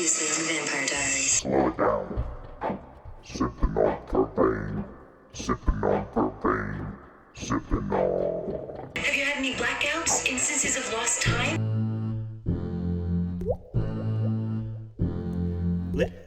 Previously on the Vampire Diaries. Slow it down. Sipping on propane. Sipping on propane. Sipping on. Have you had any blackouts? Instances of lost time?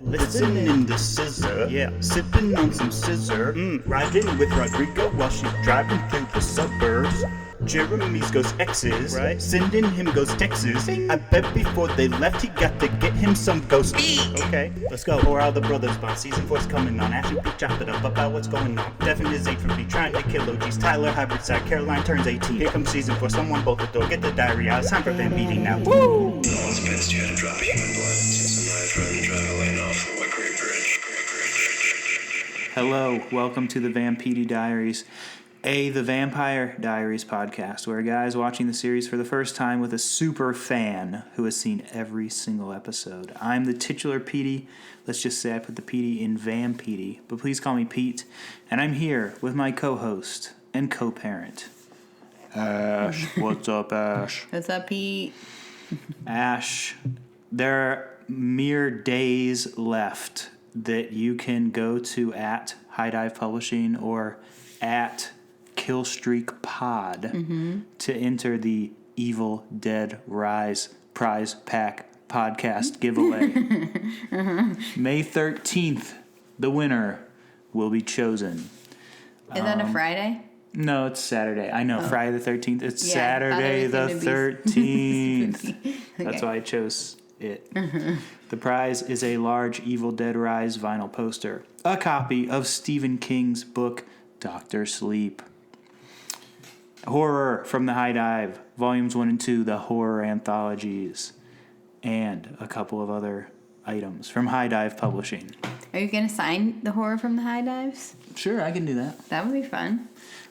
Listening to scissor, yeah, sipping on some scissor, riding with Rodrigo while she's driving through the suburbs. Jeremy's ghost exes, right? Sending him ghost texts. I bet before they left he got to get him some ghost beat. Okay, let's go. Pour out the brothers bond. Season 4's coming on. Ashley P chop it up about what's going on. Devin is 8 for me, trying to kill OGs. Tyler hybrid side. Caroline turns 18. Here comes season 4. Someone bolt the door. Get the diary out. It's time for fan meeting now. Woo! All it's best you had to drop a human blood. Since I'm not trying to drive a lane off of a great bridge. Hello, welcome to the Vampire Diaries, the Vampire Diaries podcast, where a guy is watching the series for the first time with a super fan who has seen every single episode. I'm the titular Petey. Let's just say I put the Petey in Vampire, but please call me Pete. And I'm here with my co-host and co-parent, Ash. What's up, Ash? What's up, Pete? Ash, there are mere days left that you can go to at High Dive Publishing or at Killstreak Pod to enter the Evil Dead Rise prize pack podcast giveaway. May 13th, the winner will be chosen. Is that a Friday? No, it's Saturday. I know, Friday the 13th. It's Yeah, Saturday the I thought it was 13th. Okay. That's why I chose it. The prize is a large Evil Dead Rise vinyl poster, a copy of Stephen King's book, Dr. Sleep, Horror from the High Dive, Volumes 1 and 2, the horror anthologies, and a couple of other items from High Dive Publishing. Are you going to sign the horror from the High Dives? Sure, I can do that. That would be fun.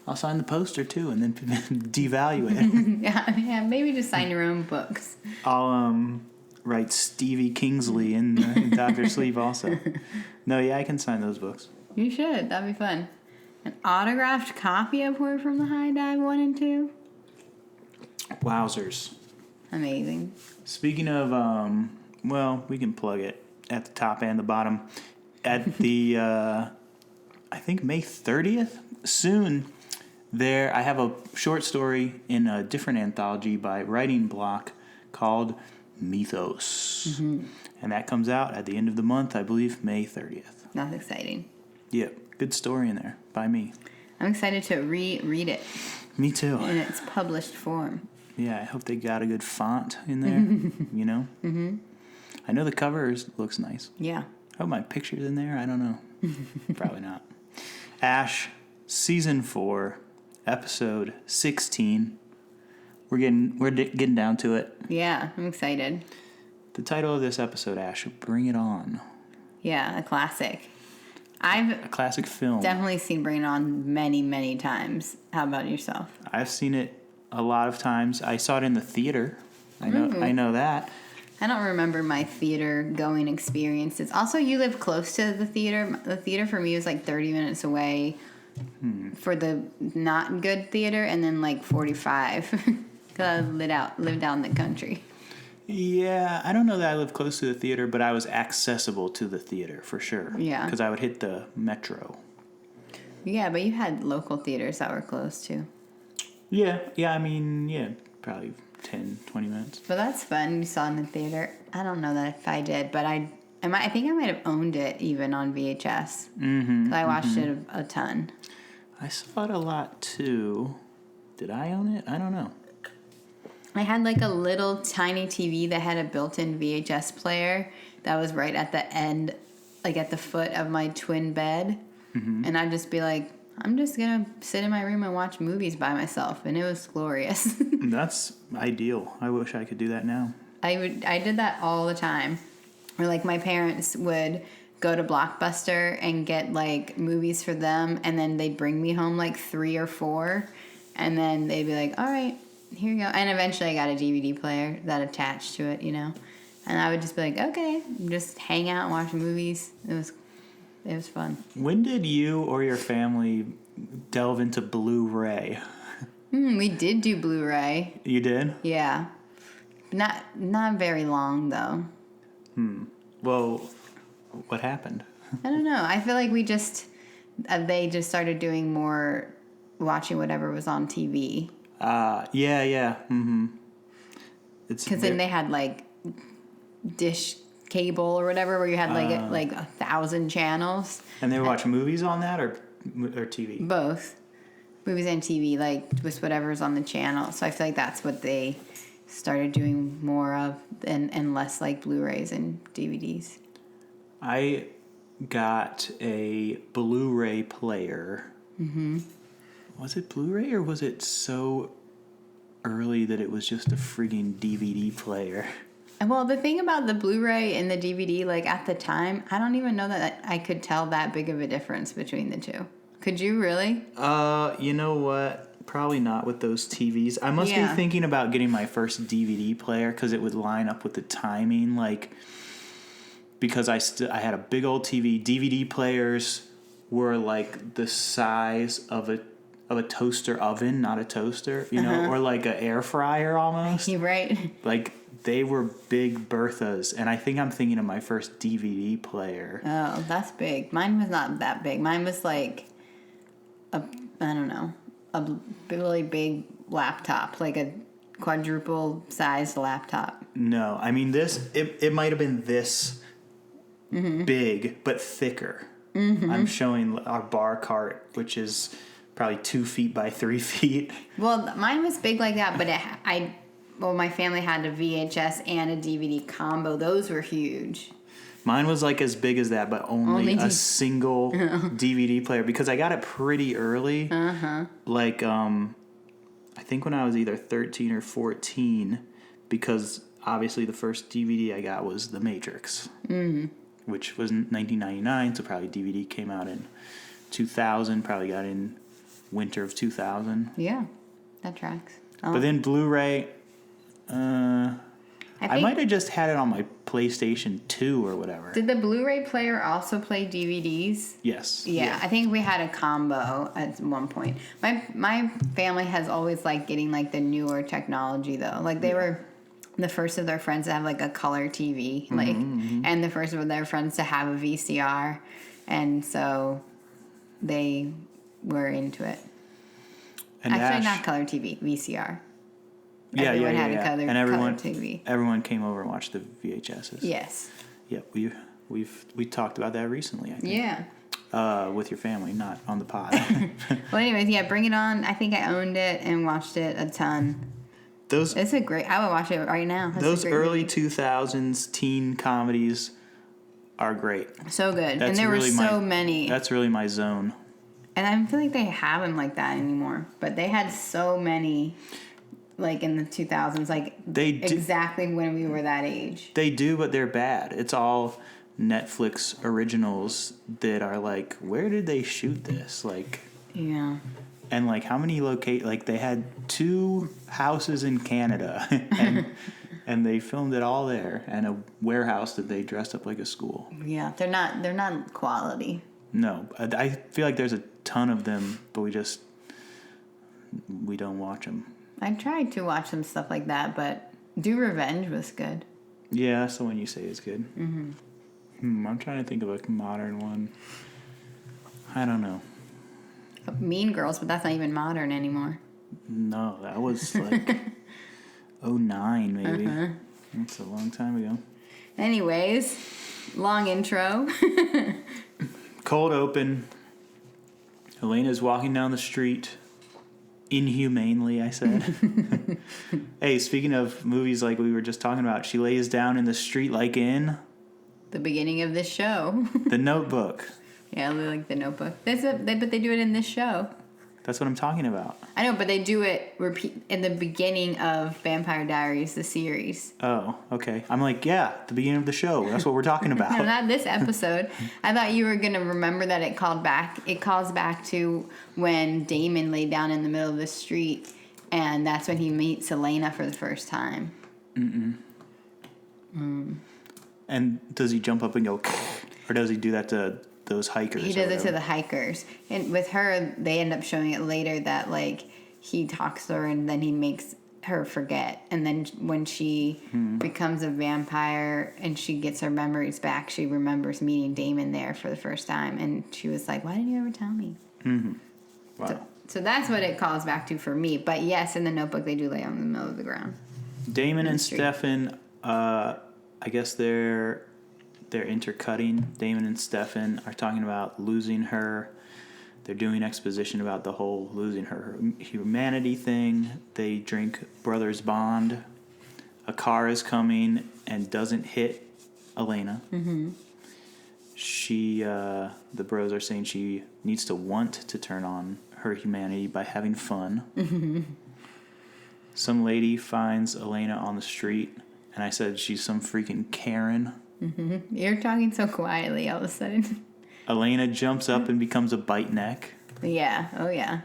I'll sign the poster too and then devalue it. Yeah, maybe just sign your own books. I'll write Stevie Kingsley in Dr. Sleep also. No, yeah, I can sign those books. You should. That'd be fun. An autographed copy of Horror from the High Dive 1 and 2? Wowzers. Amazing. Speaking of, well, we can plug it at the top and the bottom. At the, I think May 30th, soon, I have a short story in a different anthology by Writing Block called Mythos. And that comes out at the end of the month, I believe, May 30th. That's exciting. Yep, good story in there by me. I'm excited to reread it Me too. in its published form. Yeah, I hope they got a good font in there, you know? I know the cover looks nice. Yeah. I hope my picture's in there. I don't know. Probably not. Ash, Season 4, Episode 16. We're getting down to it. Yeah, I'm excited. The title of this episode, Ash, Bring It On. Yeah, a classic. I've A classic film. definitely seen Bring It On many, many times. How about yourself? I've seen it a lot of times. I saw it in the theater. I know that. I don't remember my theater going experiences. Also, you live close to the theater. The theater for me was like 30 minutes away for the not good theater, and then like 45 because I lived out in the country. Yeah, I don't know that I live close to the theater, but I was accessible to the theater for sure. Yeah. Because I would hit the metro. Yeah, but you had local theaters that were close too. Yeah, I mean, probably 10, 20 minutes. But that's fun. You saw it in the theater. I don't know that if I did, but I think I might have owned it even on VHS. Because I watched it a ton. I saw it a lot too. Did I own it? I don't know. I had like a little tiny TV that had a built-in VHS player that was right at the end, like at the foot of my twin bed. And I'd just be like, I'm just going to sit in my room and watch movies by myself. And it was glorious. That's ideal. I wish I could do that now. I did that all the time. Or like my parents would go to Blockbuster and get like movies for them. And then they'd bring me home like 3 or 4. And then they'd be like, all right, here you go. And eventually I got a DVD player that attached to it, you know. And I would just be like, okay, just hang out and watch movies. It was fun. When did you or your family delve into Blu-ray? We did do Blu-ray. You did? Yeah. Not very long, though. Well, what happened? I don't know. I feel like we just they just started doing more watching whatever was on TV. Yeah. Mm-hmm. Because then they had like dish cable or whatever, where you had like 1,000 channels. And they would watch movies on that or TV? Both. Movies and TV, like just whatever's on the channel. So I feel like that's what they started doing more of and less like Blu-rays and DVDs. I got a Blu-ray player. Mm-hmm. Was it Blu-ray or was it so early that it was just a frigging DVD player? Well, the thing about the Blu-ray and the DVD, like at the time, I don't even know that I could tell that big of a difference between the two. Could you really? You know what? Probably not with those TVs. I must be thinking about getting my first DVD player because it would line up with the timing, like because I had a big old TV. DVD players were like the size of a toaster oven, not a toaster, you know, or like an air fryer almost. You're right. Like they were big Berthas, and I think I'm thinking of my first DVD player. Oh, that's big. Mine was not that big. Mine was like a really big laptop, like a quadruple sized laptop. No, I mean it might have been this big, but thicker. Mm-hmm. I'm showing our bar cart, which is probably 2 feet by 3 feet. Well, mine was big like that, but my family had a VHS and a DVD combo. Those were huge. Mine was like as big as that, but only a single DVD player because I got it pretty early. Like, I think when I was either 13 or 14, because obviously the first DVD I got was The Matrix, which was in 1999, so probably DVD came out in 2000, probably got in winter of 2000. Yeah, that tracks. Oh. But then Blu-ray, I might have just had it on my PlayStation 2 or whatever. Did the Blu-ray player also play DVDs? Yes. Yeah, I think we had a combo at one point. My family has always liked getting like the newer technology though. Like they were the first of their friends to have like a color TV, like, and the first of their friends to have a VCR, and so they were into it. And actually, not color TV, VCR. Yeah, everyone had yeah. a color, And everyone, color TV. Everyone came over and watched the VHSs. Yes. Yeah, we talked about that recently, I think. Yeah. With your family, not on the pod. Well, anyways, yeah, Bring It On. I think I owned it and watched it a ton. It's a great. I would watch it right now. Those early 2000s teen comedies are great. So good, and there were so many. That's really my zone. And I feel like they have them like that anymore, but they had so many. Like in the 2000s, like exactly when we were that age. They do, but they're bad. It's all Netflix originals that are like, where did they shoot this? Like, yeah. And like, how many like they had 2 houses in Canada, and they filmed it all there, and a warehouse that they dressed up like a school. Yeah, they're not quality. No, I feel like there's a ton of them, but we don't watch them. I tried to watch some stuff like that, but Do Revenge was good. Yeah, that's the one you say is good. Mm-hmm. I'm trying to think of a modern one. I don't know. Mean Girls, but that's not even modern anymore. No, that was like 09 maybe. That's a long time ago. Anyways, long intro. Cold open. Elena's walking down the street. Inhumanely, I said. Hey, speaking of movies like we were just talking about, she lays down in the street like in... the beginning of this show. The Notebook. Yeah, like The Notebook. But they do it in this show. That's what I'm talking about. I know, but they do it in the beginning of Vampire Diaries, the series. Oh, okay. I'm like, yeah, the beginning of the show. That's what we're talking about. No, not this episode. I thought you were going to remember that it calls back to when Damon laid down in the middle of the street, and that's when he meets Elena for the first time. And does he jump up and go, or does he do that to those hikers? He does it to the hikers. And with her, they end up showing it later that, like, he talks to her and then he makes her forget. And then when she becomes a vampire and she gets her memories back, she remembers meeting Damon there for the first time. And she was like, why didn't you ever tell me? Mm-hmm. Wow. So that's what it calls back to for me. But yes, in the Notebook, they do lay on the middle of the ground. Damon and Stefan, I guess they're intercutting. Damon and Stefan are talking about losing her. They're doing exposition about the whole losing her humanity thing. They drink Brothers Bond. A car is coming and doesn't hit Elena. Mm-hmm. The bros are saying she needs to want to turn on her humanity by having fun. Mm-hmm. Some lady finds Elena on the street, and I said she's some freaking Karen. Mm-hmm. You're talking so quietly all of a sudden. Elena jumps up and becomes a bite neck. Yeah. Oh, yeah.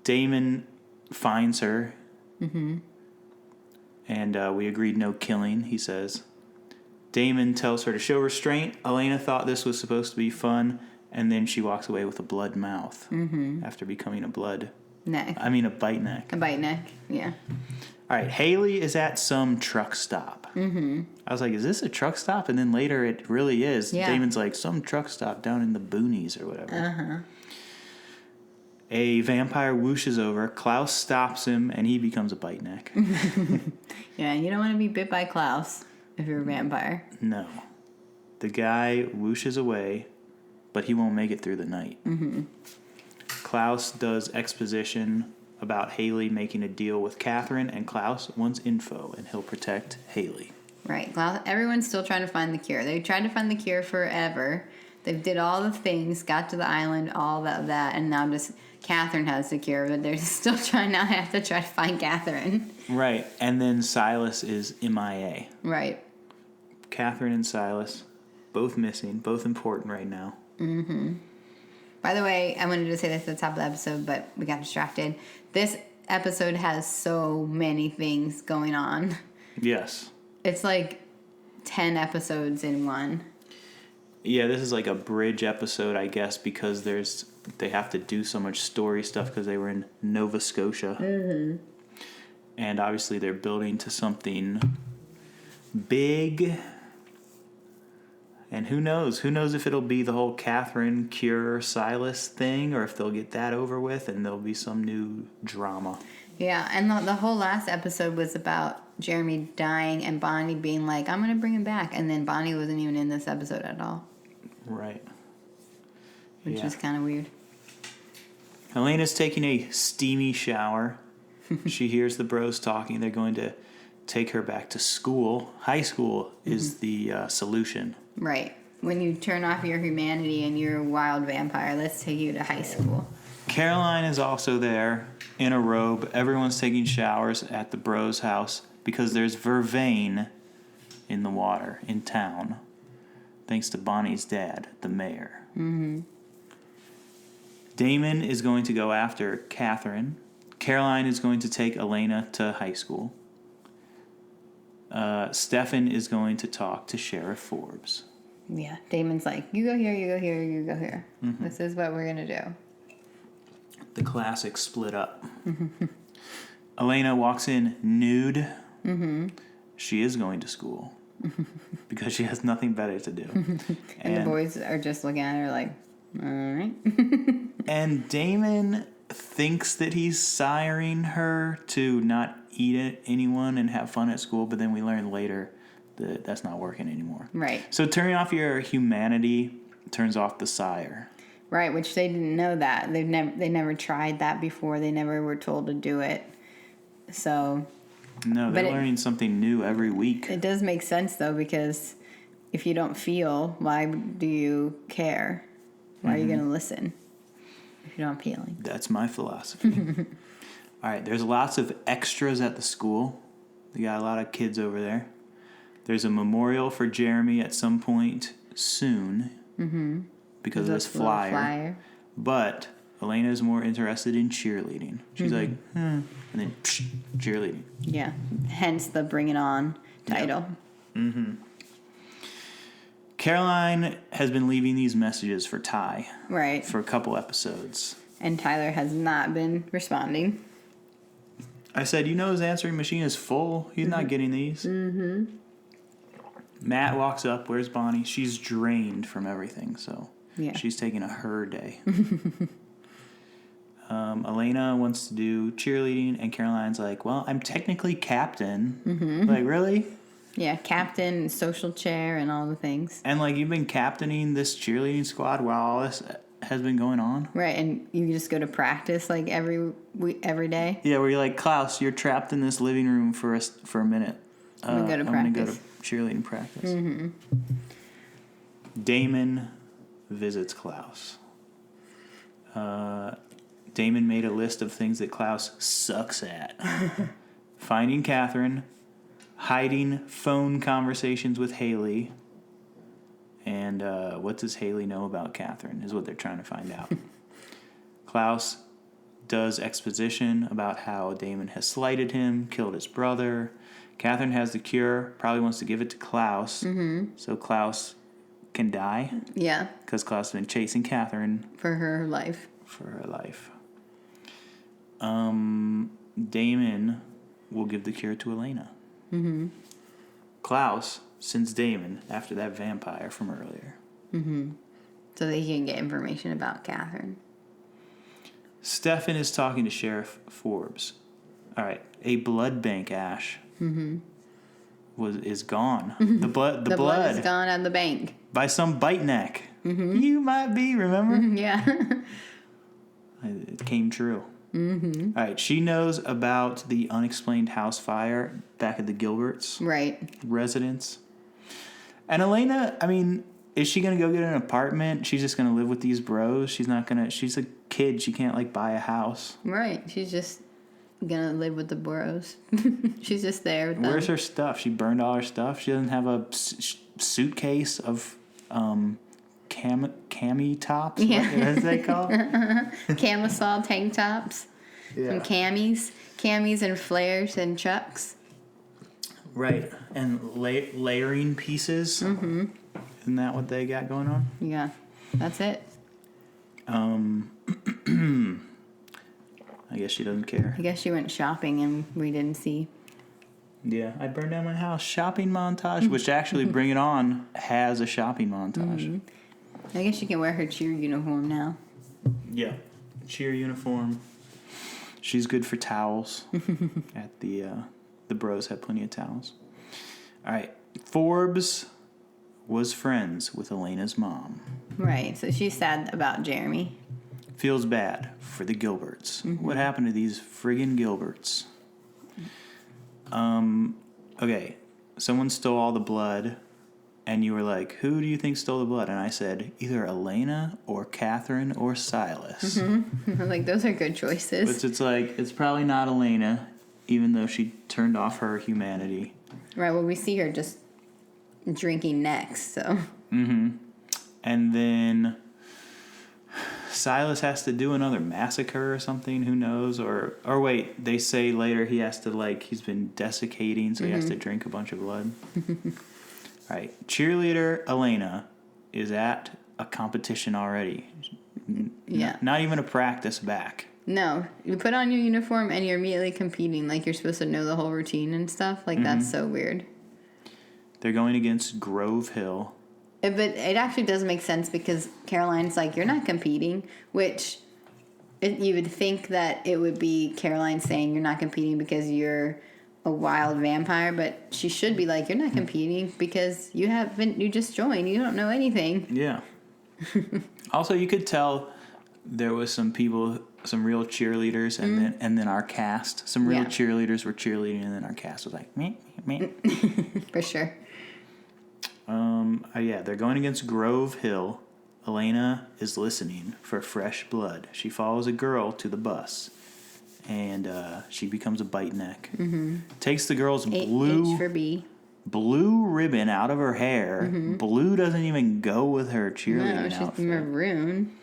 Damon finds her. Mm-hmm. And we agreed no killing, he says. Damon tells her to show restraint. Elena thought this was supposed to be fun, and then she walks away with a blood mouth after becoming a bite neck. A bite neck, yeah. All right, Haley is at some truck stop. Mm-hmm. I was like, is this a truck stop? And then later it really is. Yeah. Damon's like, some truck stop down in the boonies or whatever. Uh-huh. A vampire whooshes over. Klaus stops him, and he becomes a bite neck. Yeah, you don't want to be bit by Klaus if you're a vampire. No. The guy whooshes away, but he won't make it through the night. Mm-hmm. Klaus does exposition about Haley making a deal with Catherine, and Klaus wants info, and he'll protect Haley. Right. Klaus, everyone's still trying to find the cure. They tried to find the cure forever. They did all the things, got to the island, all of that, and now just Catherine has the cure, but they're still have to try to find Catherine. Right. And then Silas is MIA. Right. Catherine and Silas, both missing, both important right now. Mm-hmm. By the way, I wanted to say this at the top of the episode, but we got distracted. This episode has so many things going on. Yes. It's like 10 episodes in one. Yeah, this is like a bridge episode, I guess, because they have to do so much story stuff because they were in Nova Scotia. Mm-hmm. And obviously they're building to something big. And who knows? Who knows if it'll be the whole Catherine cure Silas thing, or if they'll get that over with and there'll be some new drama. Yeah, and the whole last episode was about Jeremy dying and Bonnie being like, I'm going to bring him back. And then Bonnie wasn't even in this episode at all. Right. Which was kind of weird. Elena's taking a steamy shower. She hears the bros talking. They're going to take her back to school. High school is the solution. Right. When you turn off your humanity and you're a wild vampire, let's take you to high school. Caroline is also there in a robe. Everyone's taking showers at the bros' house because there's vervain in the water in town. Thanks to Bonnie's dad, the mayor. Mm-hmm. Damon is going to go after Catherine. Caroline is going to take Elena to high school. Stefan is going to talk to Sheriff Forbes. Yeah, Damon's like, you go here, you go here, you go here. Mm-hmm. This is what we're going to do. The classic split up. Mm-hmm. Elena walks in nude. Mm-hmm. She is going to school because she has nothing better to do. And the boys are just looking at her like, all right. And Damon thinks that he's siring her to not eat anyone and have fun at school, but then we learn later that that's not working anymore. Right. So turning off your humanity turns off the sire. Right, which they didn't know that. They never tried that before. They never were told to do it. So no, they're learning something new every week. It does make sense though, because if you don't feel, why do you care? Why are you going to listen if you don't have feeling? That's my philosophy. All right, there's lots of extras at the school. They got a lot of kids over there. There's a memorial for Jeremy at some point soon because of this flyer. But Elena is more interested in cheerleading. She's like, and then cheerleading. Yeah, hence the Bring It On title. Yep. Mm-hmm. Caroline has been leaving these messages for Ty. Right. For a couple episodes. And Tyler has not been responding. I said, his answering machine is full. He's not getting these. Mm-hmm. Matt walks up. Where's Bonnie? She's drained from everything, so she's taking a her day. Elena wants to do cheerleading, and Caroline's like, well, I'm technically captain. Mm-hmm. Like, really? Yeah, captain, social chair, and all the things. And, like, you've been captaining this cheerleading squad while all this has been going on? Right, and you just go to practice, like, every day? Yeah, where you're like, Klaus, you're trapped in this living room for a minute. I'm going to go to cheerleading practice. Mm-hmm. Damon visits Klaus. Damon made a list of things that Klaus sucks at. Finding Catherine, hiding phone conversations with Haley, and what does Haley know about Catherine is what they're trying to find out. Klaus does exposition about how Damon has slighted him, killed his brother. Catherine has the cure, probably wants to give it to Klaus, so Klaus can die. Yeah. Because Klaus has been chasing Catherine. For her life. Damon will give the cure to Elena. Mm-hmm. Klaus sends Damon after that vampire from earlier. Mm-hmm. So that he can get information about Catherine. Stefan is talking to Sheriff Forbes. All right, a blood bank, Ash, is gone. The blood is gone out of the bank by some bite neck. Mm-hmm. You might be, remember? Yeah. It came true. Mm-hmm. All right, she knows about the unexplained house fire back at the Gilberts' residence. And Elena, I mean, is she going to go get an apartment? She's just going to live with these bros? She's not going to... She's a kid. She can't, like, buy a house. Right. She's just going to live with the bros. She's just there with them. Where's her stuff? She burned all her stuff? She doesn't have a suitcase of cami tops? Yeah. What is that called? Camisole tank tops. Yeah. Some camis and flares and chucks. Right. And layering pieces. Mm-hmm. Isn't that what they got going on? Yeah. That's it. I guess she doesn't care. I guess she went shopping and we didn't see. Yeah, I burned down my house. Shopping montage, which actually Bring It On has a shopping montage. Mm-hmm. I guess she can wear her cheer uniform now. Yeah, cheer uniform. She's good for towels. At the bros have plenty of towels. All right, Forbes was friends with Elena's mom. Right, so she's sad about Jeremy. Feels bad for the Gilberts. Mm-hmm. What happened to these friggin' Gilberts? Okay, someone stole all the blood, and you were like, who do you think stole the blood? And I said, either Elena or Catherine or Silas. Mm-hmm. Like, those are good choices. But it's like, it's probably not Elena, even though she turned off her humanity. Right, well, we see her just drinking next, so. Mm-hmm. And then Silas has to do another massacre or something, who knows? Or wait, they say later he has to, like, he's been desiccating, so he has to drink a bunch of blood. All right, cheerleader Elena is at a competition already. Yeah. Not even a practice back. No, you put on your uniform and you're immediately competing, like you're supposed to know the whole routine and stuff. Like, that's so weird. They're going against Grove Hill. But it actually does make sense because Caroline's like, you're not competing, which you would think that it would be Caroline saying you're not competing because you're a wild vampire, but she should be like, you're not competing because you just joined. You don't know anything. Yeah. Also, you could tell there was some people, some real cheerleaders, and then our cast. Some real cheerleaders were cheerleading, and then our cast was like, meh, meh. For sure. Yeah, they're going against Grove Hill. Elena is listening for fresh blood. She follows a girl to the bus, and she becomes a bite neck. Mm-hmm. Takes the girl's H for B. Blue ribbon out of her hair. Mm-hmm. Blue doesn't even go with her cheerleading outfit. No, she's maroon.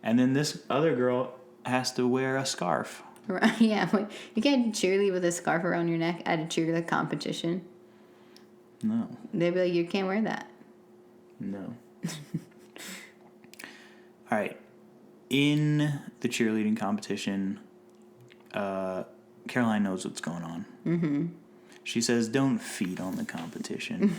And then this other girl has to wear a scarf. Right, yeah, you can't cheerlead with a scarf around your neck at a cheerleading competition. No. They'd be like, you can't wear that. No. All right. In the cheerleading competition, Caroline knows what's going on. Mm-hmm. She says, don't feed on the competition.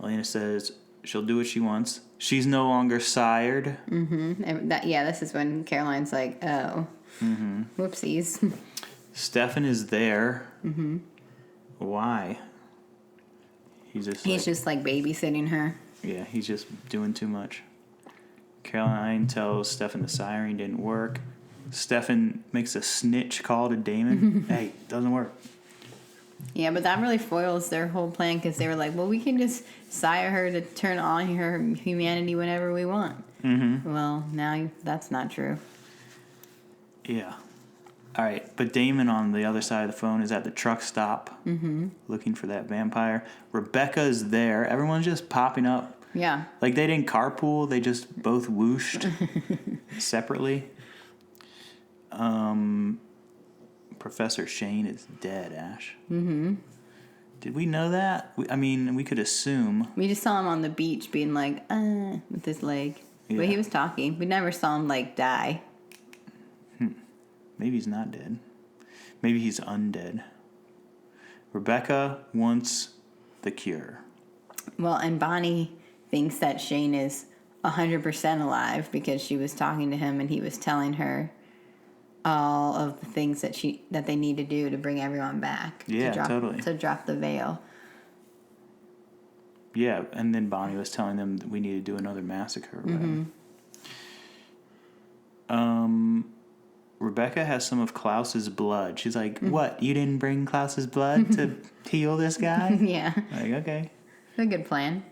Elena says she'll do what she wants. She's no longer sired. Mm-hmm. And this is when Caroline's like, oh, whoopsies. Stefan is there. Mm-hmm. Why? He's just like babysitting her. Yeah, he's just doing too much. Caroline tells Stefan the siren didn't work. Stefan makes a snitch call to Damon. Hey, doesn't work. Yeah, but that really foils their whole plan because they were like, well, we can just sire her to turn on her humanity whenever we want. Mm-hmm. Well, now that's not true. Yeah. All right, but Damon on the other side of the phone is at the truck stop looking for that vampire. Rebecca's there. Everyone's just popping up. Yeah. Like they didn't carpool. They just both whooshed separately. Professor Shane is dead, Ash. Mm-hmm. Did we know that? We could assume. We just saw him on the beach being like, with his leg. Yeah. But he was talking. We never saw him, die. Maybe he's not dead. Maybe he's undead. Rebecca wants the cure. Well, and Bonnie thinks that Shane is 100% alive because she was talking to him and he was telling her all of the things that they need to do to bring everyone back. Yeah, totally. To drop the veil. Yeah, and then Bonnie was telling them that we need to do another massacre. Or whatever. Rebecca has some of Klaus's blood. She's like, what, you didn't bring Klaus's blood to heal this guy? Yeah. Like, okay. It's a good plan.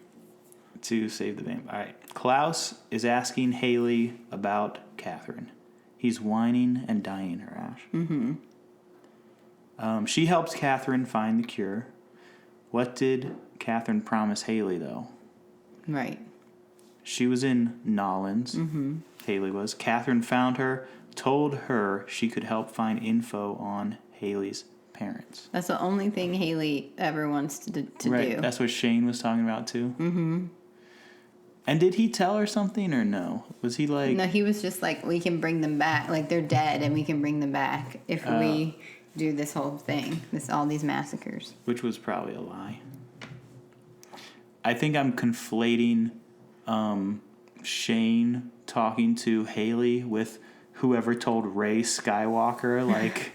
To save the vampire. All right. Klaus is asking Haley about Catherine. He's whining and dying her, Ash. Mm-hmm. She helps Catherine find the cure. What did Catherine promise Haley, though? Right. She was in Nollins. Mm-hmm. Haley was. Catherine found her, told her she could help find info on Haley's parents. That's the only thing Haley ever wants to do. Right. That's what Shane was talking about, too. Mm-hmm. And did he tell her something or no? Was he like... No, he was just like, we can bring them back. Like, they're dead and we can bring them back if we do this whole thing. All these massacres. Which was probably a lie. I think I'm conflating Shane talking to Haley with whoever told Rey Skywalker, like,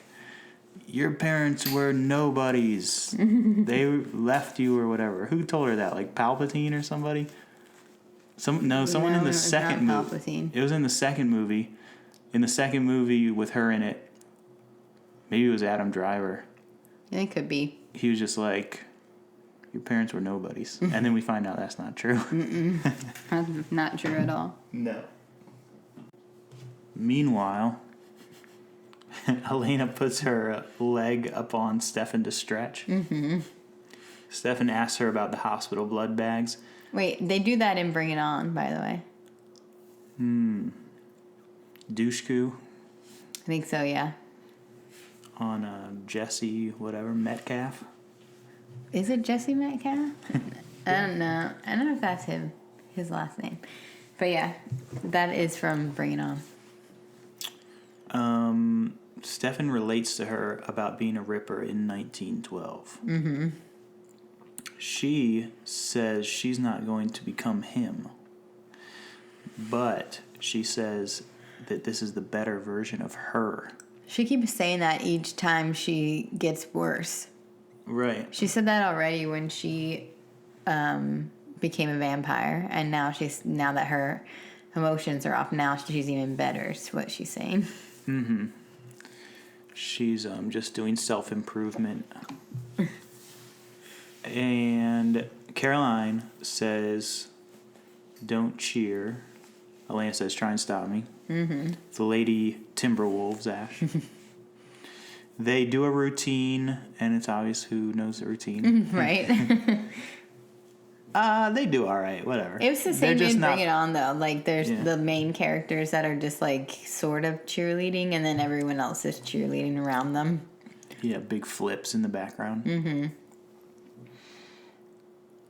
your parents were nobodies. They left you or whatever. Who told her that? Like Palpatine or somebody? Someone in the second movie. It was in the second movie. In the second movie with her in it. Maybe it was Adam Driver. It could be. He was just like, your parents were nobodies. And then we find out that's not true. That's not true at all. No. Meanwhile, Elena puts her leg up on Stefan to stretch. Mm-hmm. Stefan asks her about the hospital blood bags. Wait, they do that in Bring It On, by the way. Dushku. I think so, yeah. On Jesse, whatever, Metcalf. Is it Jesse Metcalf? I don't know. I don't know if that's his last name. But yeah, that is from Bring It On. Stefan relates to her about being a Ripper in 1912. Mm-hmm. She says she's not going to become him. But she says that this is the better version of her. She keeps saying that each time she gets worse. Right. She said that already when she became a vampire, and now that her emotions are off, now she's even better. Is what she's saying. Mm-hmm. She's just doing self-improvement. And Caroline says, don't cheer. Elena says, try and stop me. Mm-hmm. The Lady Timberwolves, Ash. They do a routine, and it's obvious who knows the routine. Right. They do all right, whatever. It was the same in Bring It On, though. Like, there's the main characters that are just, like, sort of cheerleading, and then everyone else is cheerleading around them. Yeah, big flips in the background.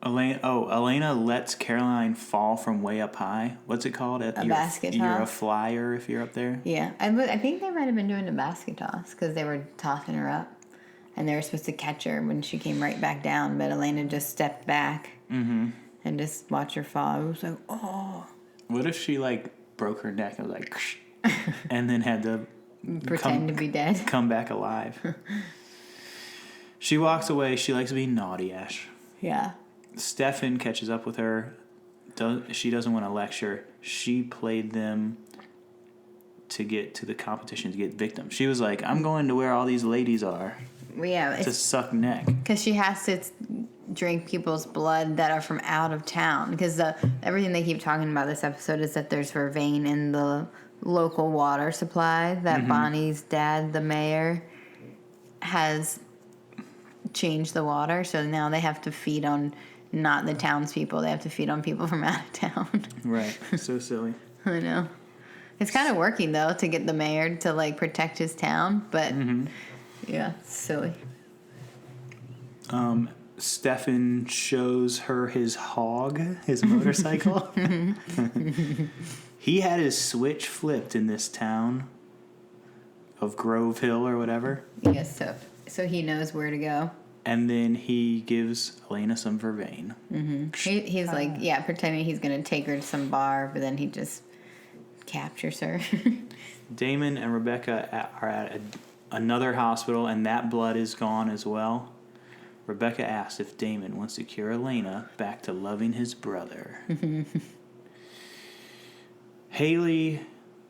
Elena lets Caroline fall from way up high. What's it called? A basket You're a toss? flyer if you're up there. Yeah, I think they might have been doing a basket toss because they were tossing her up, and they were supposed to catch her when she came right back down. But Elena just stepped back and just watched her fall. It was like, oh. What if she like broke her neck and was like, and then had to Pretend to be dead. come back alive? She walks away. She likes being naughty, Ash. Yeah. Stefan catches up with her. She doesn't want to lecture. She played them to get to the competition to get victims. She was like, I'm going to where all these ladies are Well, yeah, to it's suck neck. because she has to drink people's blood that are from out of town. Because everything they keep talking about this episode is that there's vervain in the local water supply that Bonnie's dad, the mayor, has changed the water. So now they have to feed on not the townspeople. They have to feed on people from out of town. Right. So silly. I know. It's kind of working, though, to get the mayor to, like, protect his town. But, yeah, it's silly. Stefan shows her his hog, his motorcycle. He had his switch flipped in this town of Grove Hill or whatever. Yes, so he knows where to go. And then he gives Elena some vervain. He's like, yeah, pretending he's going to take her to some bar, but then he just captures her. Damon and Rebecca are at another hospital, and that blood is gone as well. Rebecca asks if Damon wants to cure Elena back to loving his brother. Haley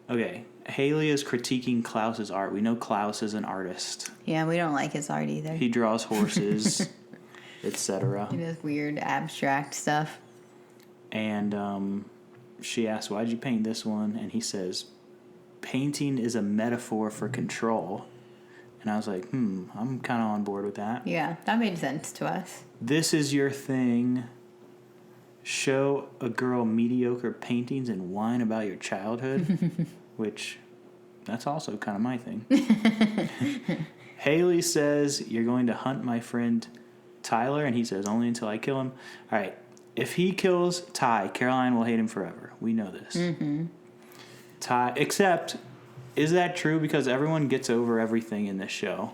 is critiquing Klaus's art. We know Klaus is an artist. Yeah, we don't like his art either. He draws horses, etc. He does weird abstract stuff. And she asks, why'd you paint this one? And he says, painting is a metaphor for control. And I was like, I'm kind of on board with that. Yeah, that made sense to us. This is your thing. Show a girl mediocre paintings and whine about your childhood. Which, that's also kind of my thing. Haley says, you're going to hunt my friend Tyler. And he says, only until I kill him. All right. If he kills Ty, Caroline will hate him forever. We know this. Ty, except, is that true? Because everyone gets over everything in this show.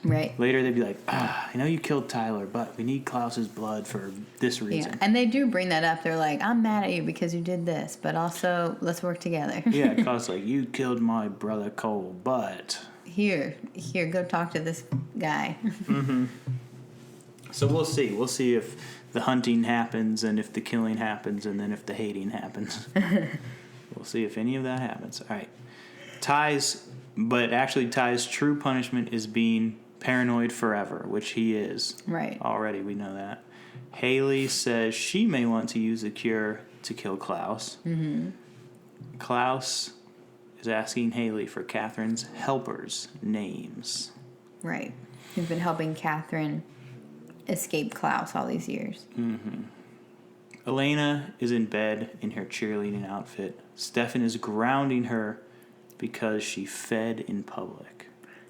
Right. Later they'd be like, I know you killed Tyler, but we need Klaus's blood for this reason. Yeah, and they do bring that up. They're like, I'm mad at you because you did this, but also let's work together. Yeah, Klaus like, you killed my brother Cole, but... Here, go talk to this guy. So we'll see. We'll see if the hunting happens and if the killing happens and then if the hating happens. We'll see if any of that happens. All right. Ty's true punishment is being paranoid forever, which he is. Right. Already, we know that. Haley says she may want to use the cure to kill Klaus. Klaus is asking Haley for Catherine's helpers' names. Right. He's been helping Catherine escape Klaus all these years. Elena is in bed in her cheerleading outfit. Stefan is grounding her because she fed in public.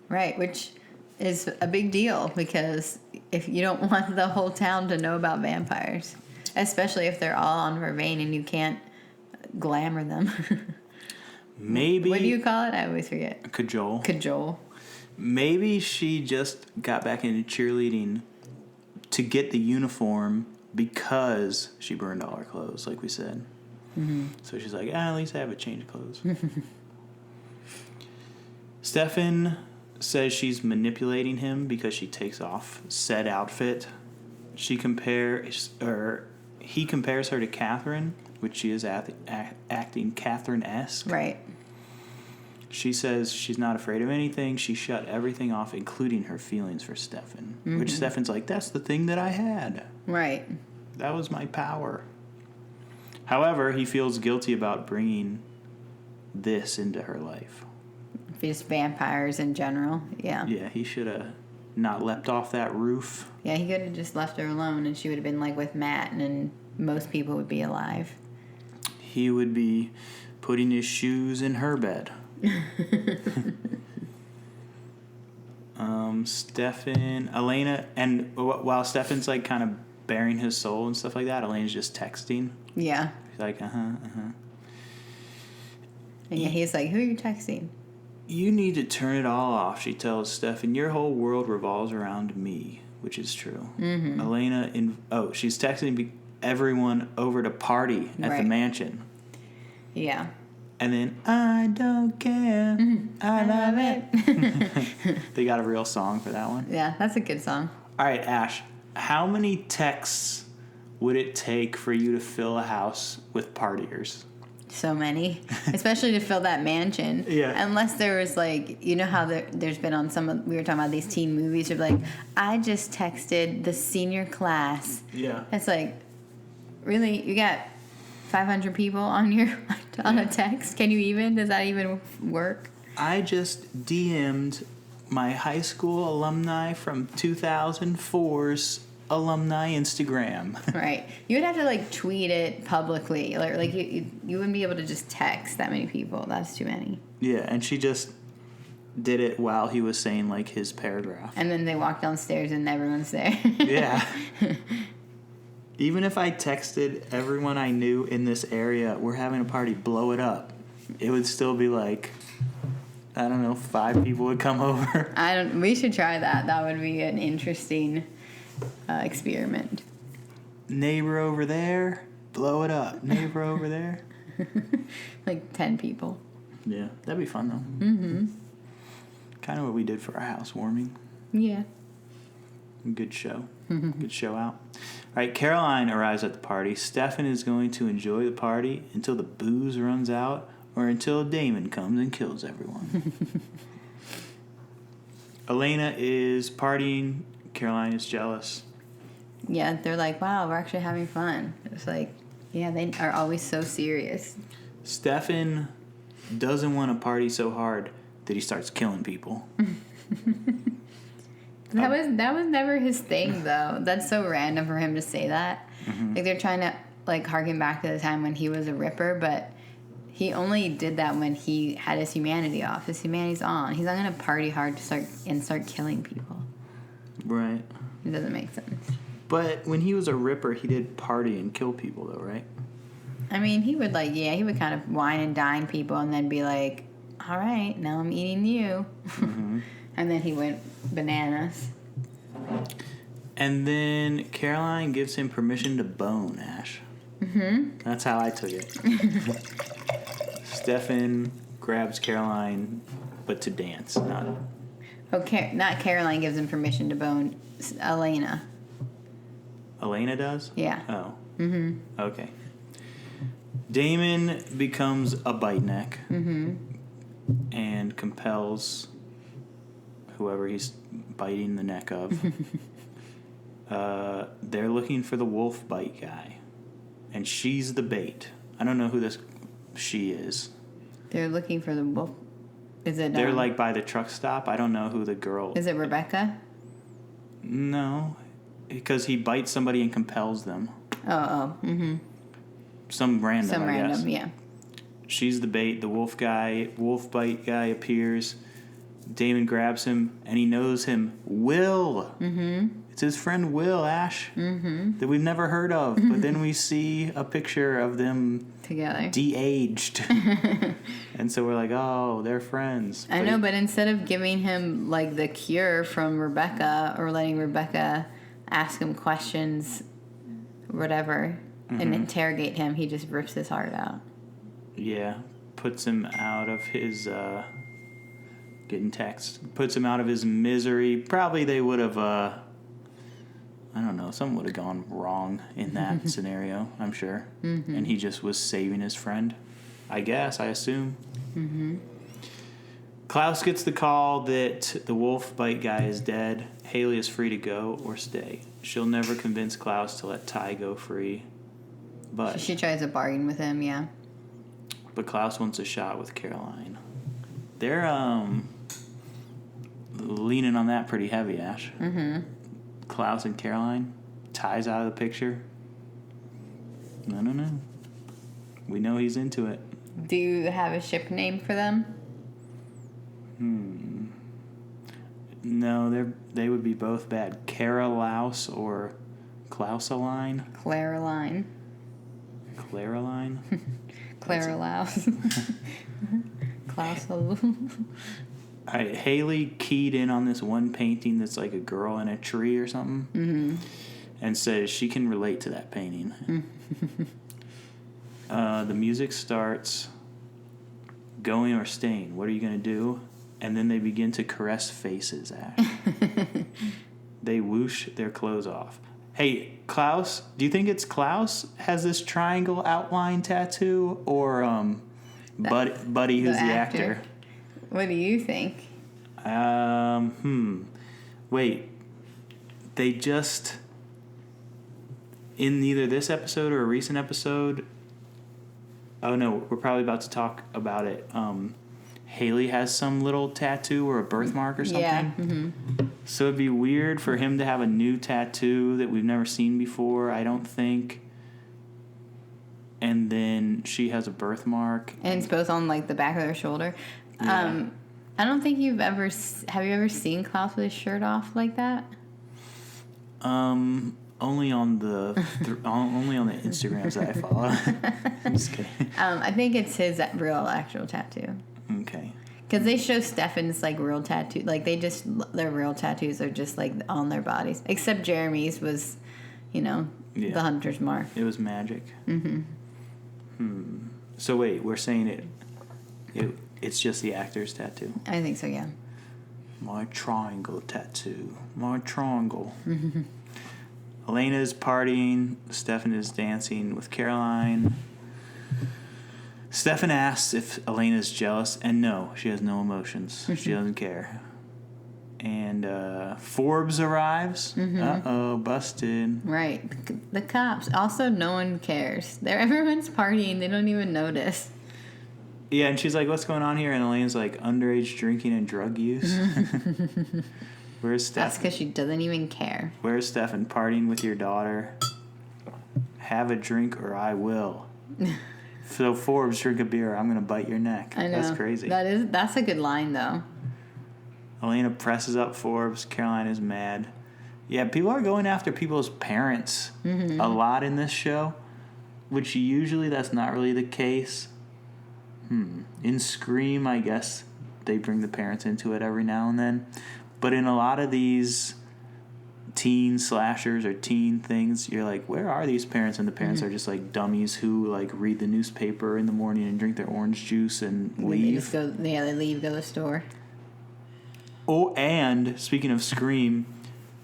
Right, which is a big deal because if you don't want the whole town to know about vampires, especially if they're all on vervain and you can't glamour them. Maybe... What do you call it? I always forget. Cajole. Maybe she just got back into cheerleading to get the uniform because she burned all her clothes, like we said. So she's like, at least I have a change of clothes. Stefan says she's manipulating him because she takes off said outfit. He compares her to Catherine, which she is acting Catherine-esque. Right. She says she's not afraid of anything. She shut everything off, including her feelings for Stefan. Which Stefan's like, that's the thing that I had. Right. That was my power. However, he feels guilty about bringing this into her life. Just vampires in general. Yeah. Yeah, he should have not leapt off that roof. Yeah, he could have just left her alone and she would have been like with Matt and then most people would be alive. He would be putting his shoes in her bed. Stefan, Elena, and while Stefan's like kind of bearing his soul and stuff like that, Elena's just texting. Yeah. She's like, And yeah, he's like, who are you texting? You need to turn it all off, she tells Stefan. Your whole world revolves around me, which is true. Mm-hmm. Elena, she's texting everyone over to party at the mansion. Yeah. And then, I don't care, I love it. They got a real song for that one. Yeah, that's a good song. All right, Ash, how many texts would it take for you to fill a house with partiers? So many, especially to fill that mansion. Yeah. Unless there was like, you know how there's been on we were talking about these teen movies. You're like, I just texted the senior class. Yeah. It's like, really, you got 500 people on a text? Does that even work? I just DM'd my high school alumni from 2004's alumni Instagram. Right. You would have to like tweet it publicly. Like you wouldn't be able to just text that many people. That's too many. Yeah, and she just did it while he was saying like his paragraph. And then they walk downstairs and everyone's there. Yeah. Even if I texted everyone I knew in this area, we're having a party, blow it up, it would still be like, I don't know, 5 people would come over. We should try that. That would be an interesting experiment. Neighbor over there, blow it up. Neighbor over there. Like 10 people. Yeah, that'd be fun though. Mm-hmm. Kind of what we did for our housewarming. Yeah. Good show. Good show out. All right, Caroline arrives at the party. Stefan is going to enjoy the party until the booze runs out or until Damon comes and kills everyone. Elena is partying. Caroline is jealous. Yeah, they're like, wow, we're actually having fun. It's like, yeah, they are always so serious. Stefan doesn't want to party so hard that he starts killing people. That was never his thing, though. That's so random for him to say that. Mm-hmm. Like, they're trying to, like, harken back to the time when he was a Ripper, but he only did that when he had his humanity off. His humanity's on. He's not going to party hard to start killing people. Right. It doesn't make sense. But when he was a Ripper, he did party and kill people, though, right? I mean, he would, he would kind of wine and dine people and then be like, all right, now I'm eating you. Mm-hmm. And then he went bananas. And then Caroline gives him permission to bone Ash. Mm-hmm. That's how I took it. Stefan grabs Caroline, but to dance, not... Okay, not Caroline gives him permission to bone. Elena. Elena does? Yeah. Oh. Mm-hmm. Okay. Damon becomes a bite neck. Mm-hmm. And compels whoever he's biting the neck of. They're looking for the wolf bite guy. And she's the bait. I don't know who this she is. They're looking for the wolf. Is it? They're like by the truck stop. I don't know who the girl. Is it Rebecca? No, because he bites somebody and compels them. Oh. Mm-hmm. Some random. I guess. Yeah. She's the bait. The wolf bite guy appears. Damon grabs him, and he knows him. Will. Mm-hmm. It's his friend Will, Ash. Mm-hmm. That we've never heard of. But then we see a picture of them together, de-aged. And so we're like, oh, they're friends. I know, but instead of giving him like the cure from Rebecca or letting Rebecca ask him questions, whatever, and interrogate him, he just rips his heart out. Yeah, puts him out of his getting text. Puts him out of his misery. Probably they would have, I don't know, something would have gone wrong in that scenario, I'm sure. Mm-hmm. And he just was saving his friend, I guess, I assume. Mm-hmm. Klaus gets the call that the wolf bite guy is dead. Haley is free to go or stay. She'll never convince Klaus to let Ty go free. But she tries to bargain with him, yeah. But Klaus wants a shot with Caroline. They're leaning on that pretty heavy, Ash. Mm-hmm. Klaus and Caroline. Ty's out of the picture. I don't know. We know he's into it. Do you have a ship name for them? No, they would be both bad. Carolaus or Klausaline? Claraline. Claraline? Clara Laus. Klaus. Haley keyed in on this one painting that's like a girl in a tree or something, and says she can relate to that painting. The music starts. Going or staying? What are you going to do? And then they begin to caress faces, Ash. They whoosh their clothes off. Hey, Klaus, do you think it's Klaus has this triangle outline tattoo, or Buddy, who's the actor? What do you think? Wait. They just, in either this episode or a recent episode, oh no, we're probably about to talk about it. Haley has some little tattoo or a birthmark or something. Yeah. Mm-hmm. So it'd be weird for him to have a new tattoo that we've never seen before, I don't think. And then she has a birthmark. And it's both on like the back of her shoulder. Yeah. I don't think have you ever seen Klaus with his shirt off like that? Only on the Instagrams that I follow. I'm just kidding. I think it's his real actual tattoo. Okay. Because they show Stefan's like real tattoo, like their real tattoos are just like on their bodies. Except Jeremy's was, the hunter's mark. It was magic. So wait, we're saying it's just the actor's tattoo. I think so, yeah. My triangle tattoo. My triangle. Elena's partying. Stefan is dancing with Caroline. Stefan asks if Elena's jealous, and no, she has no emotions. She doesn't care. And Forbes arrives. Uh-oh, busted. Right. The cops. Also, no one cares. Everyone's partying. They don't even notice. Yeah, and she's like, what's going on here? And Elena's like, underage drinking and drug use. Where's Stefan? That's because she doesn't even care. Where's Stefan? Partying with your daughter. Have a drink or I will. So Forbes, drink a beer. I'm going to bite your neck. I know. That's crazy. That's a good line, though. Elena presses up Forbes. Caroline is mad. Yeah, people are going after people's parents a lot in this show, which usually that's not really the case. In Scream, I guess they bring the parents into it every now and then. But in a lot of these teen slashers or teen things, you're like, where are these parents? And the parents are just like dummies who like read the newspaper in the morning and drink their orange juice and leave. They leave, go to the store. Oh, and speaking of Scream,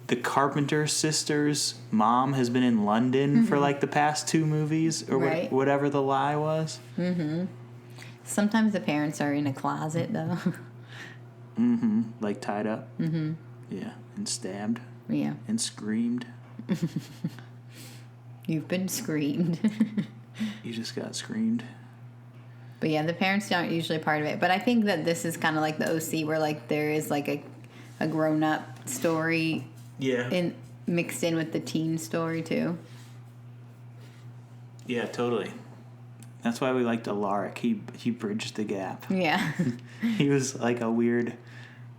the Carpenter sisters' mom has been in London for like the past 2 movies or Right. whatever the lie was. Sometimes the parents are in a closet, though. Like tied up. Yeah, and stabbed. Yeah. And screamed. You've been screamed. You just got screamed. But yeah, the parents aren't usually part of it. But I think that this is kind of like the OC, where like there is like a grown up story, mixed in with the teen story too. Yeah, totally. That's why we liked Alaric. He bridged the gap. Yeah. He was like a weird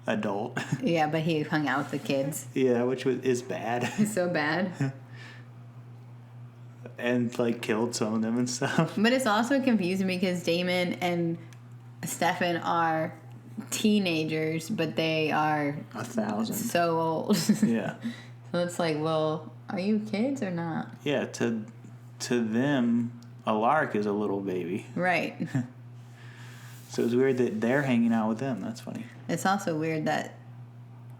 adult. Yeah, but he hung out with the kids. Yeah, which is bad. It's so bad. And like killed some of them and stuff. But it's also confusing because Damon and Stefan are teenagers, but they are 1,000. so old. Yeah. So it's like, well, are you kids or not? Yeah, to them, Alaric is a little baby. Right. So it's weird that they're hanging out with them. That's funny. It's also weird that,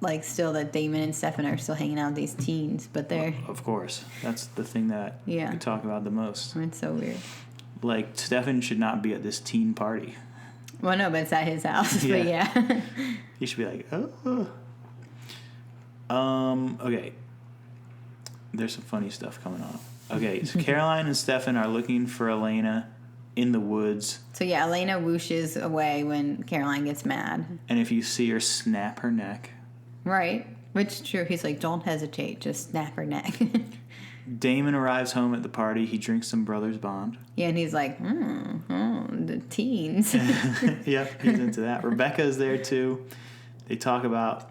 like, still that Damon and Stefan are still hanging out with these teens, but they're... Of course. That's the thing that we talk about the most. It's so weird. Like, Stefan should not be at this teen party. Well, no, but it's at his house. Yeah. But yeah. He should be like, oh. Okay. There's some funny stuff coming on. Okay, so Caroline and Stefan are looking for Elena in the woods. So yeah, Elena whooshes away when Caroline gets mad. And if you see her, snap her neck. Right. Which is true. He's like, don't hesitate. Just snap her neck. Damon arrives home at the party. He drinks some Brothers Bond. Yeah, and he's like, the teens. Yep, he's into that. Rebecca is there too. They talk about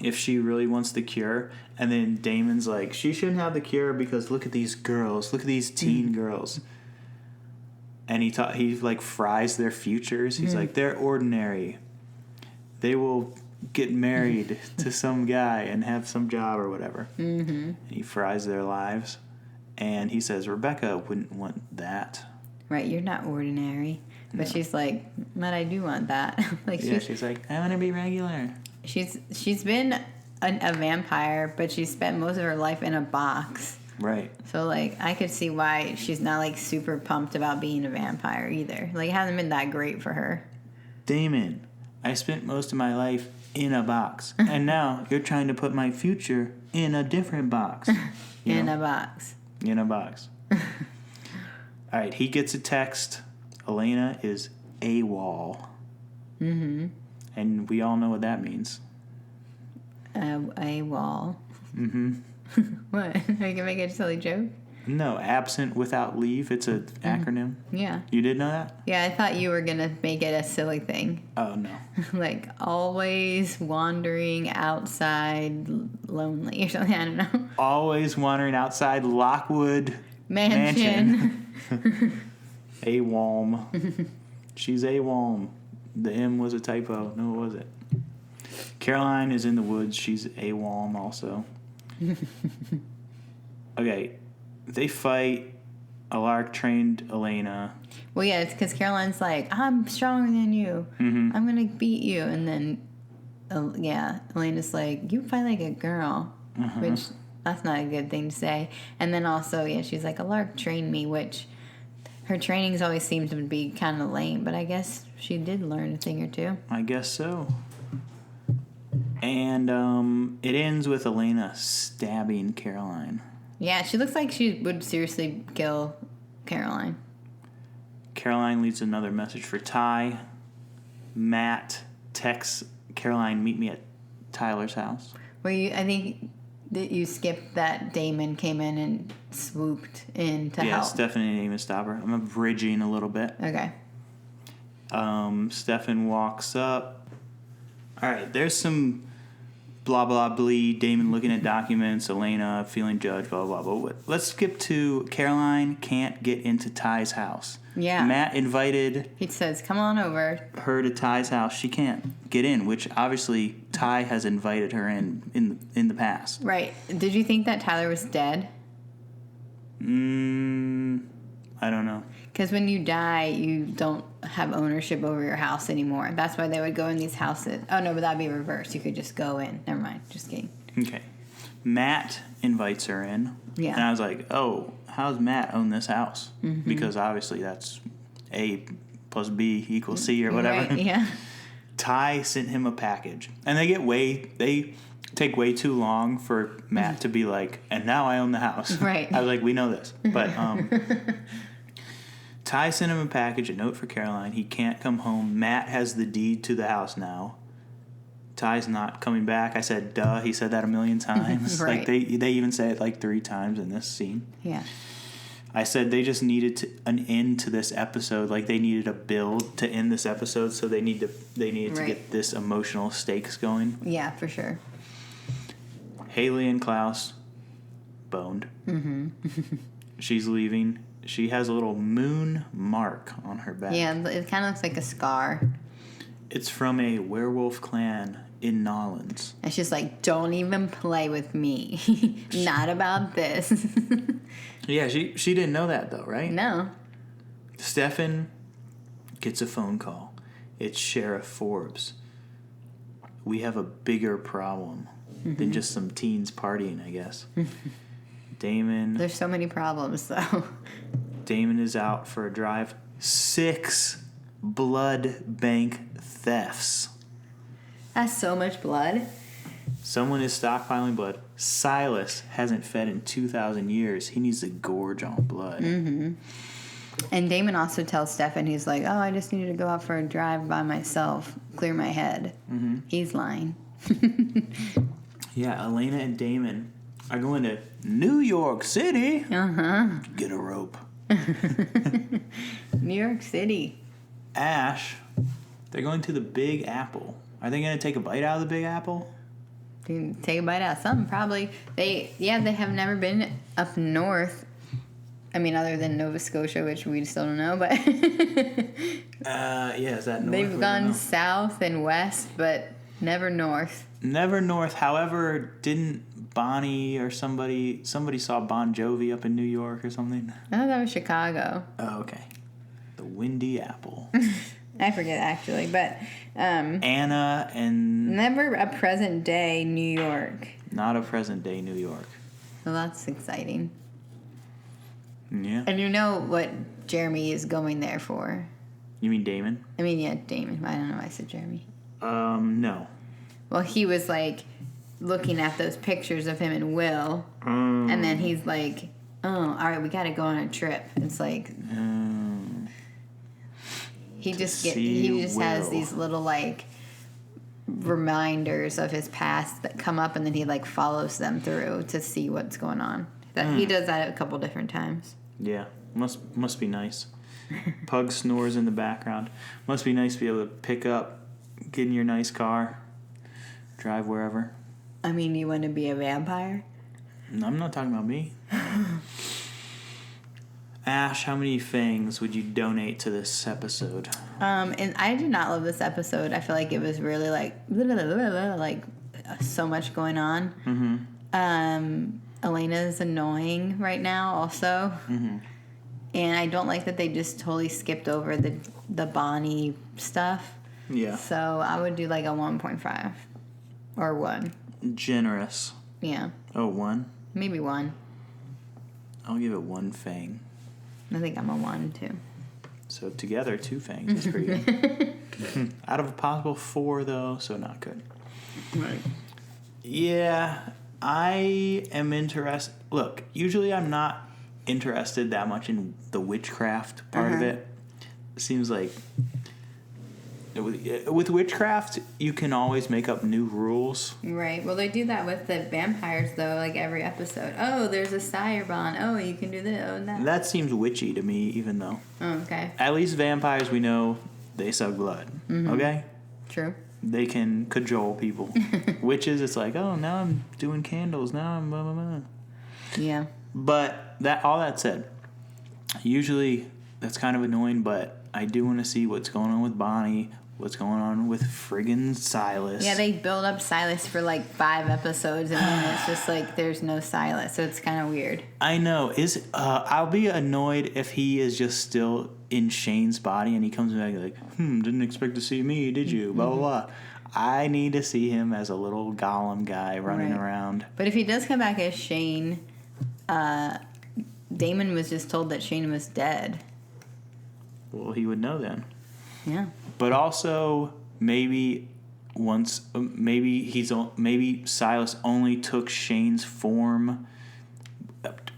if she really wants the cure. And then Damon's like, she shouldn't have the cure because look at these girls. Look at these teen girls. And he like fries their futures. He's like, they're ordinary. They will get married to some guy and have some job or whatever. Mm-hmm. And he fries their lives. And he says, Rebecca wouldn't want that. Right, you're not ordinary. But she's like, but I do want that. Like she's like, I want to be regular. She's been a vampire, but she spent most of her life in a box. Right. So, like, I could see why she's not, like, super pumped about being a vampire either. Like, it hasn't been that great for her. Damon, I spent most of my life in a box. And now you're trying to put my future in a different box. In a box. In a box. All right, he gets a text. Elena is AWOL. Mm-hmm. And we all know what that means. AWOL. Mm-hmm. What? Are you going to make a silly joke? No, absent without leave. It's an acronym. Yeah. You did know that? Yeah, I thought you were going to make it a silly thing. Oh, no. Like, always wandering outside lonely or something. I don't know. Always wandering outside Lockwood Mansion. AWOM. She's AWOM. The M was a typo. No, it wasn't. Caroline is in the woods. She's AWOM also. Okay. They fight. Alaric trained Elena. Well, yeah, it's because Caroline's like, I'm stronger than you. Mm-hmm. I'm going to beat you. And then, Elena's like, you fight like a girl. Uh-huh. Which, that's not a good thing to say. And then also, she's like, Alaric trained me, which her trainings always seem to be kind of lame. But I guess she did learn a thing or two. I guess so. And it ends with Elena stabbing Caroline. Yeah, she looks like she would seriously kill Caroline. Caroline leaves another message for Ty. Matt texts Caroline, meet me at Tyler's house. Well, I think that you skipped that Damon came in and swooped in to help. Yeah, Stephanie didn't even stop her. I'm abridging a little bit. Okay. Stefan walks up. All right, there's some blah, blah, blee, Damon looking at documents, Elena feeling judged, blah, blah, blah. Let's skip to Caroline can't get into Ty's house. Yeah. Matt invited... He says, come on over. ...her to Ty's house. She can't get in, which obviously Ty has invited her in the past. Right. Did you think that Tyler was dead? I don't know. Because when you die, you don't have ownership over your house anymore. That's why they would go in these houses. Oh, no, but that'd be reversed. You could just go in. Never mind. Just kidding. Okay. Matt invites her in. Yeah. And I was like, oh, how's Matt own this house? Mm-hmm. Because obviously that's A plus B equals C or whatever. Right, yeah. Ty sent him a package. And they take way too long for Matt to be like, and now I own the house. Right. I was like, we know this. But Ty sent him a package, a note for Caroline. He can't come home. Matt has the deed to the house now. Ty's not coming back. I said, duh. He said that a million times. Right. Like they even say it like 3 times in this scene. Yeah. I said they just needed an end to this episode. Like they needed a build to end this episode, so they needed to get this emotional stakes going. Yeah, for sure. Haley and Klaus boned. Mm-hmm. She's leaving. She has a little moon mark on her back. Yeah, it kind of looks like a scar. It's from a werewolf clan in Nolans. And she's like, don't even play with me. Not about this. Yeah, she didn't know that though, right? No. Stefan gets a phone call. It's Sheriff Forbes. We have a bigger problem than just some teens partying, I guess. Damon. There's so many problems, though. Damon is out for a drive. 6 blood bank thefts. That's so much blood. Someone is stockpiling blood. Silas hasn't fed in 2,000 years. He needs to gorge on blood. Mm-hmm. And Damon also tells Stefan, he's like, oh, I just needed to go out for a drive by myself, clear my head. Mm-hmm. He's lying. Yeah, Elena and Damon are going to New York City. Uh-huh. Get a rope. New York City. Ash, they're going to the Big Apple. Are they going to take a bite out of the Big Apple? You can take a bite out of something, probably. They have never been up north. I mean, other than Nova Scotia, which we still don't know, but is that north? they've gone south and west, but never north. Never north. However, didn't Bonnie or somebody saw Bon Jovi up in New York or something? I thought that was Chicago. Oh, okay. The Windy Apple. I forget, actually, but... Anna and... Never a present day New York. Not a present day New York. So that's exciting. Yeah. And you know what Jeremy is going there for. You mean Damon? I mean, yeah, Damon. I don't know why I said Jeremy. No. Well, he was, like, looking at those pictures of him and Will, and then he's like, oh, all right, we got to go on a trip. It's like... He just has these little, like, reminders of his past that come up, and then he, like, follows them through to see what's going on. He does that a couple different times. Yeah, must be nice. Pug snores in the background. Must be nice to be able to pick up, get in your nice car, drive wherever. I mean, you want to be a vampire? I'm not talking about me. Ash, how many fangs would you donate to this episode? And I did not love this episode. I feel like it was really like so much going on. Mm-hmm. Elena's annoying right now also. Mm-hmm. And I don't like that they just totally skipped over the Bonnie stuff. Yeah. So I would do like a 1.5 or 1. Generous. Yeah. Oh, 1? Maybe 1. I'll give it 1 fang. I think I'm a 1 too. So together, 2 fangs. That's pretty good. Out of a possible 4, though, so not good. Right. Yeah, I am interested. Look, usually I'm not interested that much in the witchcraft part of it. It seems like with witchcraft, you can always make up new rules. Right. Well, they do that with the vampires, though, like every episode. Oh, there's a sire bond. Oh, you can do this. Oh, that. That seems witchy to me, even though. Oh, okay. At least vampires, we know they suck blood. Mm-hmm. Okay? True. They can cajole people. Witches, it's like, oh, now I'm doing candles. Now I'm blah, blah, blah. Yeah. But all that said, usually that's kind of annoying, but I do want to see what's going on with Bonnie, what's going on with friggin' Silas. Yeah, they build up Silas for like 5 episodes, and then it's just like there's no Silas, so it's kind of weird. I know. I'll be annoyed if he is just still in Shane's body and he comes back like, didn't expect to see me, did you? Blah, blah, blah. I need to see him as a little Gollum guy running around. But if he does come back as Shane, Damon was just told that Shane was dead. Well, he would know then. Yeah. But also, maybe Silas only took Shane's form,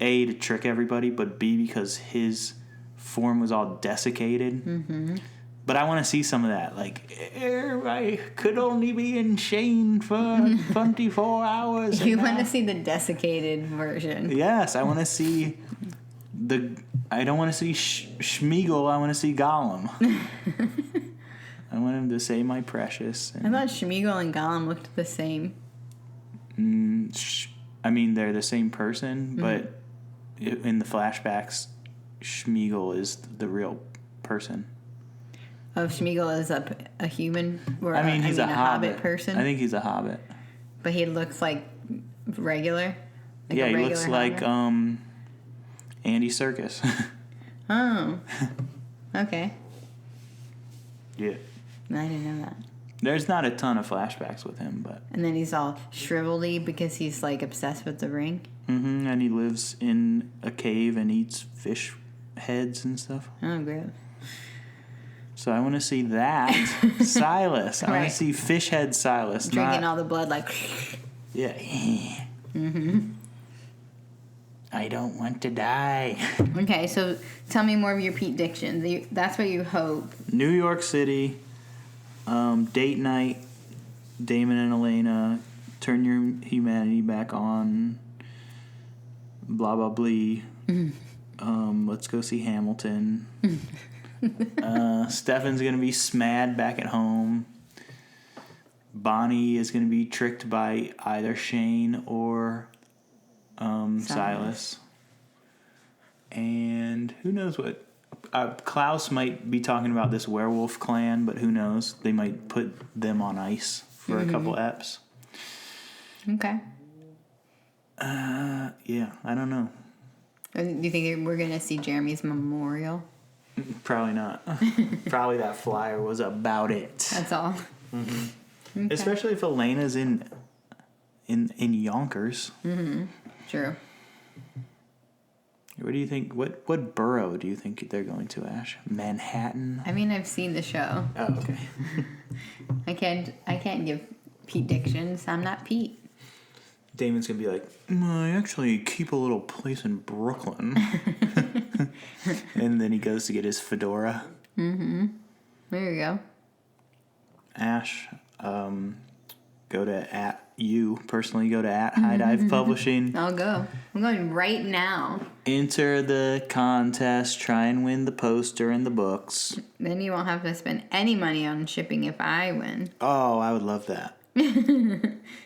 A, to trick everybody, but B, because his form was all desiccated. Mm-hmm. But I want to see some of that. Like, I could only be in Shane for 24 hours. You want to see the desiccated version. Yes, I want to see I don't want to see Schmeagol, I want to see Gollum. I want him to say my precious. I thought Schmeagol and Gollum looked the same. I mean, they're the same person, but in the flashbacks, Schmeagol is the real person. Oh, Schmeagol is a human? Or he's a hobbit person? I think he's a hobbit. But he looks like regular? Like he looks like Andy Serkis. Oh. Okay. Yeah. I didn't know that. There's not a ton of flashbacks with him, but... And then he's all shrivelly because he's, like, obsessed with the ring? Mm-hmm, and he lives in a cave and eats fish heads and stuff. Oh, great. So I want to see that. Silas. I want to see fish head Silas. Drinking all the blood, like... Yeah. Mm-hmm. I don't want to die. Okay, so tell me more of your Pete-dictions. That's what you hope. New York City, date night, Damon and Elena, turn your humanity back on, blah, blah, blee. Let's go see Hamilton. Stefan's going to be smad back at home. Bonnie is going to be tricked by either Shane or Silas. And who knows what... Klaus might be talking about this werewolf clan, but who knows? They might put them on ice for a couple eps. Okay. Yeah, I don't know. Do you think we're going to see Jeremy's memorial? Probably not. Probably that flyer was about it. That's all. Okay. Especially if Elena's in Yonkers. True. What do you think? What borough do you think they're going to, Ash? Manhattan? I mean, I've seen the show. Oh, okay. I can't give Pete-dictions. I'm not Pete. Damon's going to be like, I actually keep a little place in Brooklyn. And then he goes to get his fedora. There you go. Ash, go to High Dive Publishing. I'll go. I'm going right now. Enter the contest. Try and win the poster and the books. Then you won't have to spend any money on shipping if I win. Oh, I would love that.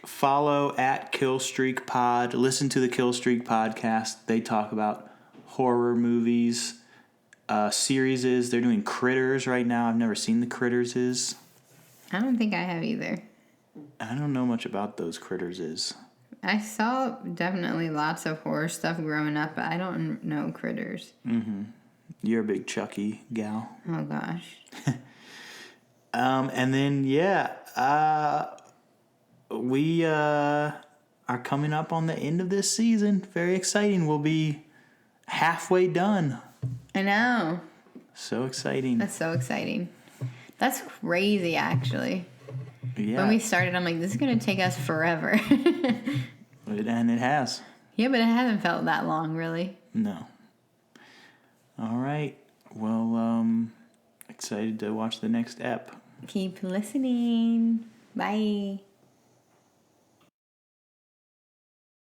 Follow at Killstreak Pod. Listen to the Killstreak podcast. They talk about horror movies, series. They're doing Critters right now. I've never seen the Critters. I don't think I have either. I don't know much about those Critters. I saw definitely lots of horror stuff growing up, but I don't know Critters. You're a big Chucky gal. Oh, gosh. And then, we are coming up on the end of this season. Very exciting. We'll be halfway done. I know. So exciting. That's so exciting. That's crazy, actually. Yeah. When we started, I'm like, this is going to take us forever. And it has. Yeah, but it hasn't felt that long, really. No. All right. Well, excited to watch the next ep. Keep listening. Bye.